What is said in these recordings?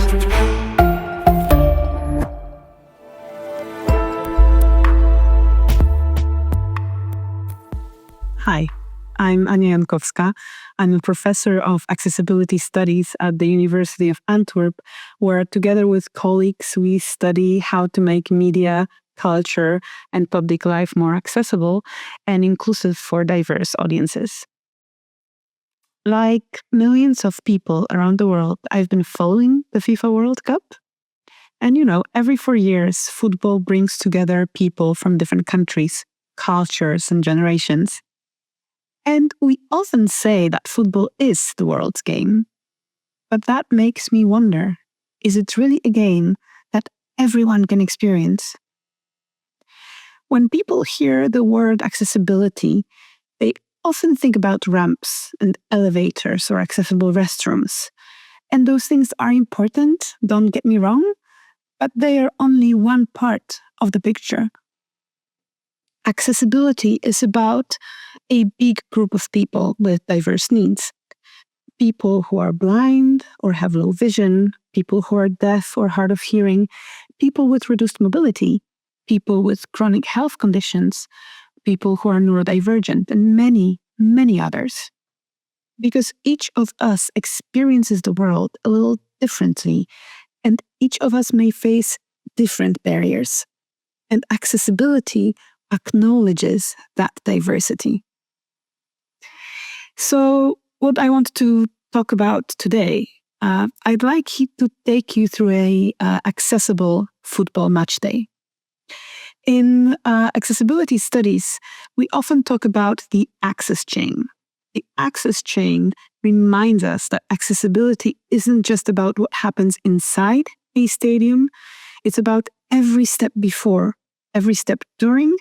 Hi, I'm Jankowska. I'm a professor of accessibility studies at the University of Antwerp, where together with colleagues, we study how to make media, culture, and public life more accessible and inclusive for diverse audiences. Like millions of people around the world, I've been following the FIFA World Cup. And every 4 years, football brings together people from different countries, cultures, and generations. And we often say that football is the world's game. But that makes me wonder, is it really a game that everyone can experience? When people hear the word accessibility, they often think about ramps and elevators or accessible restrooms. And those things are important, don't get me wrong, but they are only one part of the picture. Accessibility is about a big group of people with diverse needs. People who are blind or have low vision, people who are deaf or hard of hearing, people with reduced mobility, people with chronic health conditions, people who are neurodivergent, and many, many others. Because each of us experiences the world a little differently, and each of us may face different barriers. And accessibility acknowledges that diversity. So what I want to talk about today, I'd like to take you through a accessible football match day. In accessibility studies, we often talk about the access chain. The access chain reminds us that accessibility isn't just about what happens inside a stadium, it's about every step before, every step during,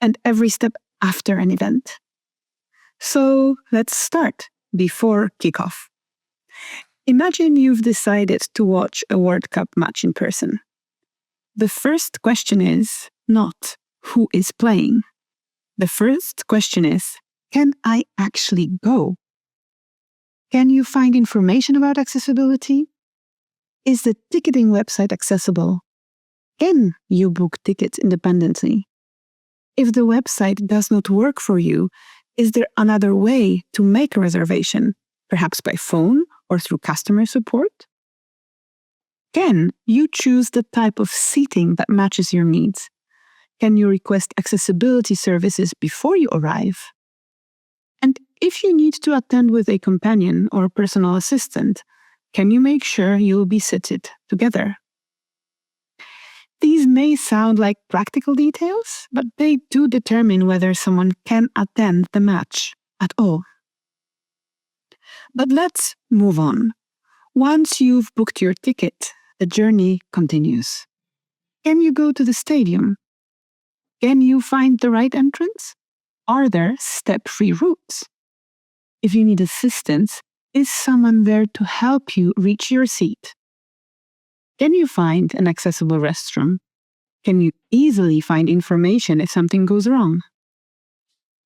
and every step after an event. So let's start before kickoff. Imagine you've decided to watch a World Cup match in person. The first question is not who is playing. The first question is, can I actually go? Can you find information about accessibility? Is the ticketing website accessible? Can you book tickets independently? If the website does not work for you, is there another way to make a reservation, perhaps by phone or through customer support? Can you choose the type of seating that matches your needs? Can you request accessibility services before you arrive? And if you need to attend with a companion or personal assistant, can you make sure you will be seated together? These may sound like practical details, but they do determine whether someone can attend the match at all. But let's move on. Once you've booked your ticket, the journey continues. Can you go to the stadium? Can you find the right entrance? Are there step-free routes? If you need assistance, is someone there to help you reach your seat? Can you find an accessible restroom? Can you easily find information if something goes wrong?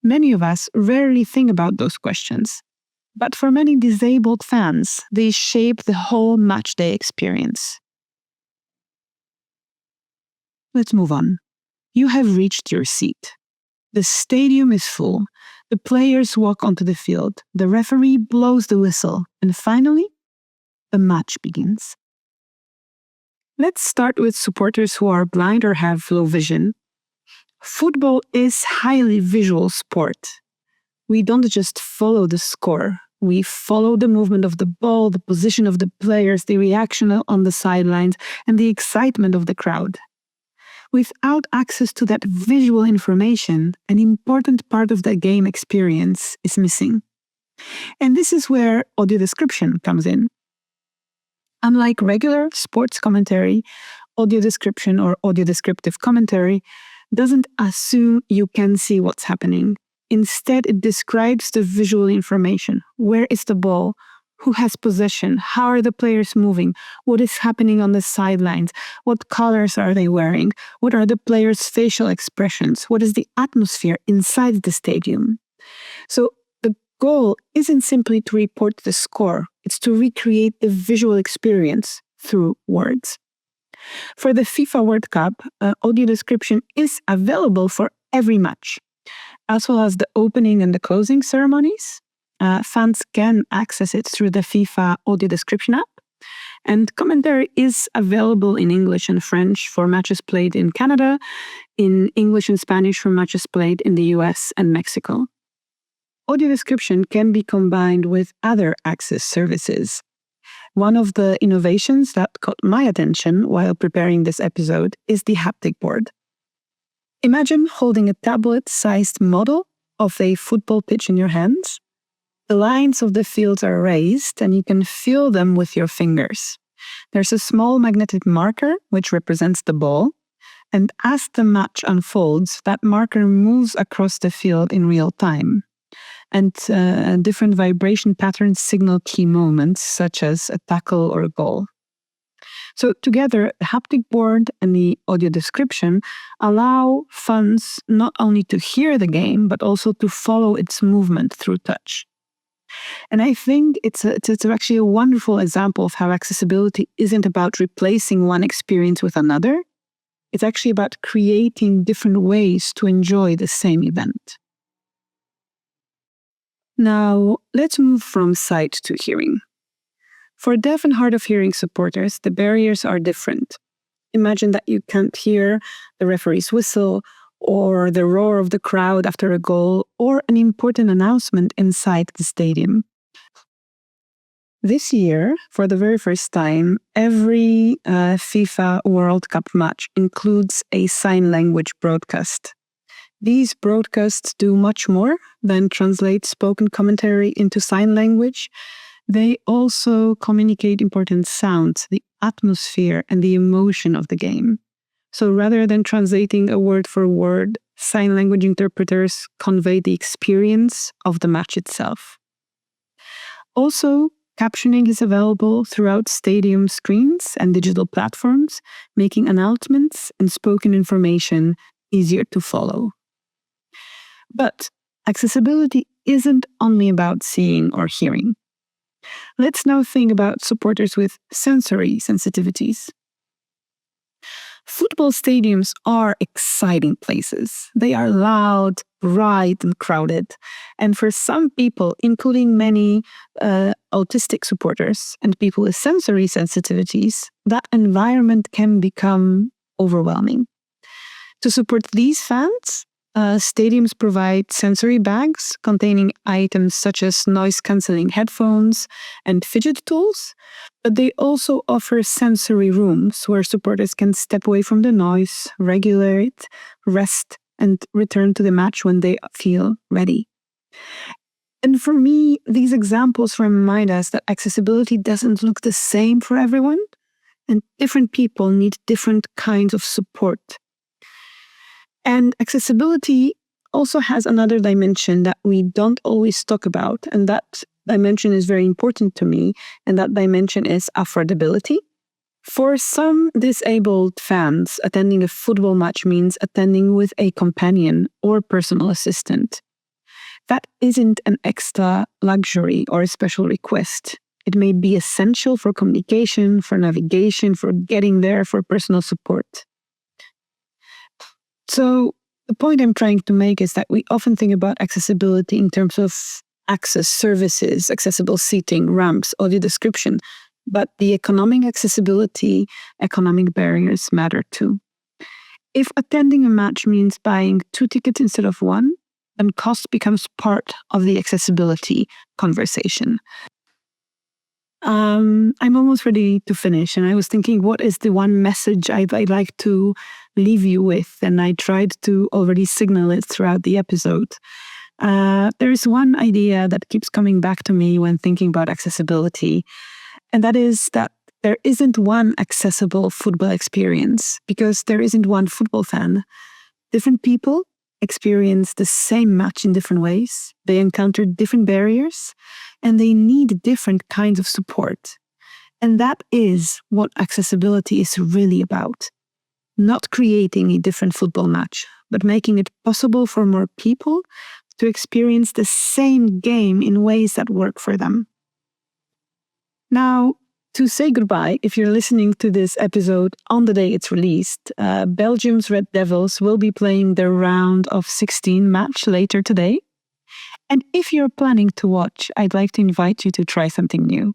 Many of us rarely think about those questions, but for many disabled fans, they shape the whole matchday experience. Let's move on. You have reached your seat. The stadium is full. The players walk onto the field. The referee blows the whistle. And finally, the match begins. Let's start with supporters who are blind or have low vision. Football is highly visual sport. We don't just follow the score. We follow the movement of the ball, the position of the players, the reaction on the sidelines, and the excitement of the crowd. Without access to that visual information, an important part of the game experience is missing. And this is where audio description comes in. Unlike regular sports commentary, audio description or audio descriptive commentary doesn't assume you can see what's happening. Instead, it describes the visual information. Where is the ball? Who has possession? How are the players moving? What is happening on the sidelines? What colors are they wearing? What are the players' facial expressions? What is the atmosphere inside the stadium? So the goal isn't simply to report the score. It's to recreate the visual experience through words. For the FIFA World Cup, audio description is available for every match, as well as the opening and the closing ceremonies. Fans can access it through the FIFA audio description app, and commentary is available in English and French for matches played in Canada, in English and Spanish for matches played in the US and Mexico. Audio description can be combined with other access services. One of the innovations that caught my attention while preparing this episode is the haptic board. Imagine holding a tablet-sized model of a football pitch in your hands. The lines of the fields are raised and you can feel them with your fingers. There's a small magnetic marker which represents the ball, and as the match unfolds, that marker moves across the field in real time. And different vibration patterns signal key moments, such as a tackle or a goal. So together, the haptic board and the audio description allow fans not only to hear the game, but also to follow its movement through touch. And I think it's actually a wonderful example of how accessibility isn't about replacing one experience with another. It's actually about creating different ways to enjoy the same event. Now, let's move from sight to hearing. For deaf and hard of hearing supporters, the barriers are different. Imagine that you can't hear the referee's whistle, or the roar of the crowd after a goal, or an important announcement inside the stadium. This year, for the very first time, every FIFA World Cup match includes a sign language broadcast. These broadcasts do much more than translate spoken commentary into sign language. They also communicate important sounds, the atmosphere, and the emotion of the game. So rather than translating a word for word, sign language interpreters convey the experience of the match itself. Also, captioning is available throughout stadium screens and digital platforms, making announcements and spoken information easier to follow. But accessibility isn't only about seeing or hearing. Let's now think about supporters with sensory sensitivities. Football stadiums are exciting places. They are loud, bright, and crowded. And for some people, including many autistic supporters and people with sensory sensitivities, that environment can become overwhelming. To support these fans, stadiums provide sensory bags containing items such as noise-canceling headphones and fidget tools, but they also offer sensory rooms where supporters can step away from the noise, regulate, rest, and return to the match when they feel ready. And for me, these examples remind us that accessibility doesn't look the same for everyone, and different people need different kinds of support. And accessibility also has another dimension that we don't always talk about, and that dimension is very important to me, and that dimension is affordability. For some disabled fans, attending a football match means attending with a companion or personal assistant. That isn't an extra luxury or a special request. It may be essential for communication, for navigation, for getting there, for personal support. So the point I'm trying to make is that we often think about accessibility in terms of access services, accessible seating, ramps, audio description, but the economic accessibility, economic barriers matter too. If attending a match means buying 2 tickets instead of 1, then cost becomes part of the accessibility conversation. I'm almost ready to finish, and I was thinking, what is the one message I'd like to leave you with? And I tried to already signal it throughout the episode. There is one idea that keeps coming back to me when thinking about accessibility, and that is that there isn't one accessible football experience because there isn't one football fan. Different people experience the same match in different ways. They encounter different barriers, and they need different kinds of support. And that is what accessibility is really about. Not creating a different football match, but making it possible for more people to experience the same game in ways that work for them. Now, To say goodbye, if you're listening to this episode on the day it's released, Belgium's Red Devils will be playing their round of 16 match later today. And if you're planning to watch, I'd like to invite you to try something new.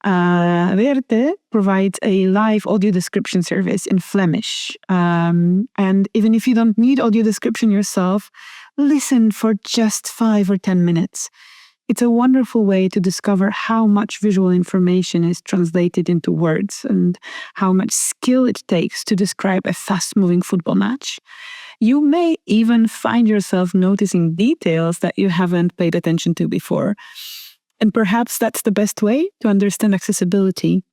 VRT provides a live audio description service in Flemish. And even if you don't need audio description yourself, listen for just 5 or 10 minutes. It's a wonderful way to discover how much visual information is translated into words and how much skill it takes to describe a fast-moving football match. You may even find yourself noticing details that you haven't paid attention to before. And perhaps that's the best way to understand accessibility.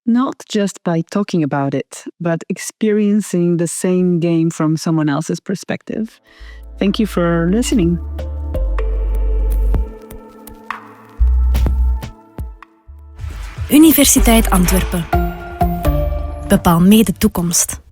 Not just by talking about it, but experiencing the same game from someone else's perspective. Thank you for listening. Universiteit Antwerpen. Bepaal mee de toekomst.